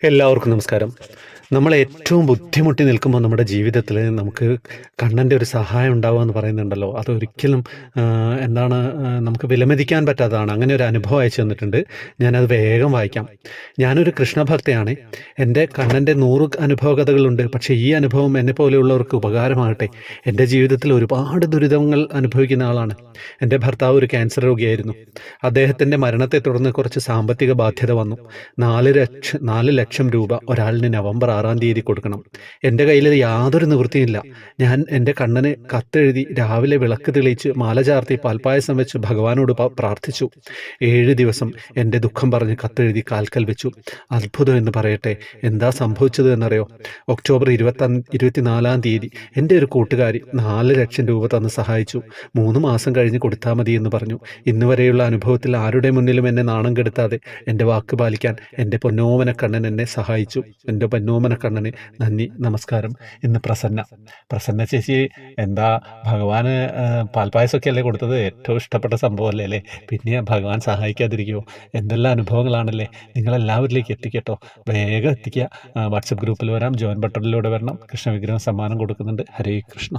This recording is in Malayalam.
എല്ലാവർക്കും നമസ്കാരം. നമ്മൾ ഏറ്റവും ബുദ്ധിമുട്ടി നിൽക്കുമ്പോൾ നമ്മുടെ ജീവിതത്തിൽ നമുക്ക് കണ്ണൻ്റെ ഒരു സഹായം ഉണ്ടാവുക എന്ന് പറയുന്നുണ്ടല്ലോ. അതൊരിക്കലും നമുക്ക് വിലമതിക്കാൻ പറ്റാത്തതാണ്. അങ്ങനെ ഒരു അനുഭവം അയച്ചു തന്നിട്ടുണ്ട്. ഞാനത് വേഗം വായിക്കാം. ഞാനൊരു കൃഷ്ണഭക്തയാണ്. എൻ്റെ കണ്ണൻ്റെ 100 അനുഭവ കഥകളുണ്ട്. പക്ഷേ ഈ അനുഭവം എന്നെ പോലെയുള്ളവർക്ക് ഉപകാരമാകട്ടെ. എൻ്റെ ജീവിതത്തിൽ ഒരുപാട് ദുരിതങ്ങൾ അനുഭവിക്കുന്ന ആളാണ്. എൻ്റെ ഭർത്താവ് ഒരു ക്യാൻസർ രോഗിയായിരുന്നു. അദ്ദേഹത്തിൻ്റെ മരണത്തെ തുടർന്ന് കുറച്ച് സാമ്പത്തിക ബാധ്യത വന്നു. 4 ലക്ഷം രൂപ ഒരാളിന് നവംബർ 6-ാം തീയതി കൊടുക്കണം. എൻ്റെ കയ്യിൽ യാതൊരു നിവൃത്തിയില്ല. ഞാൻ എൻ്റെ കണ്ണന് കത്തെഴുതി രാവിലെ വിളക്ക് തെളിയിച്ച് മാല ചാർത്തി പാൽപ്പായസം വെച്ച് ഭഗവാനോട് പ്രാർത്ഥിച്ചു. 7 ദിവസം എൻ്റെ ദുഃഖം പറഞ്ഞ് കത്തെഴുതി കാൽക്കൽ വെച്ചു. അത്ഭുതം എന്ന് പറയട്ടെ, എന്താ സംഭവിച്ചത് എന്നറിയോ? ഒക്ടോബർ 24-ാം തീയതി എൻ്റെ ഒരു കൂട്ടുകാരി 4 ലക്ഷം രൂപ തന്ന് സഹായിച്ചു. 3 മാസം കഴിഞ്ഞ് കൊടുത്താൽ മതി എന്ന് പറഞ്ഞു. ഇന്ന് വരെയുള്ള അനുഭവത്തിൽ ആരുടെ മുന്നിലും എന്നെ നാണം കെടുത്താതെ എൻ്റെ വാക്ക് പാലിക്കാൻ എൻ്റെ പൊന്നോമന കണ്ണൻ എന്നെ സഹായിച്ചു. എൻ്റെ പൊന്നോമന കണ്ണന് നന്ദി, നമസ്കാരം. ഇന്ന് പ്രസന്ന ചേച്ചി എന്താ ഭഗവാന് പാൽപ്പായസമൊക്കെ അല്ലേ കൊടുത്തത്? ഏറ്റവും ഇഷ്ടപ്പെട്ട സംഭവമല്ലേ അല്ലേ? പിന്നെ ഭഗവാൻ സഹായിക്കാതിരിക്കുമോ? എന്തെല്ലാം അനുഭവങ്ങളാണല്ലേ. നിങ്ങളെല്ലാവരിലേക്ക് എത്തിക്കട്ടോ, വേഗം എത്തിക്കുക. വാട്സപ്പ് ഗ്രൂപ്പിൽ വരാം, ജോയിൻ ബട്ടണിലൂടെ വരണം. കൃഷ്ണവിഗ്രഹം സമ്മാനം കൊടുക്കുന്നുണ്ട്. ഹരേ കൃഷ്ണ.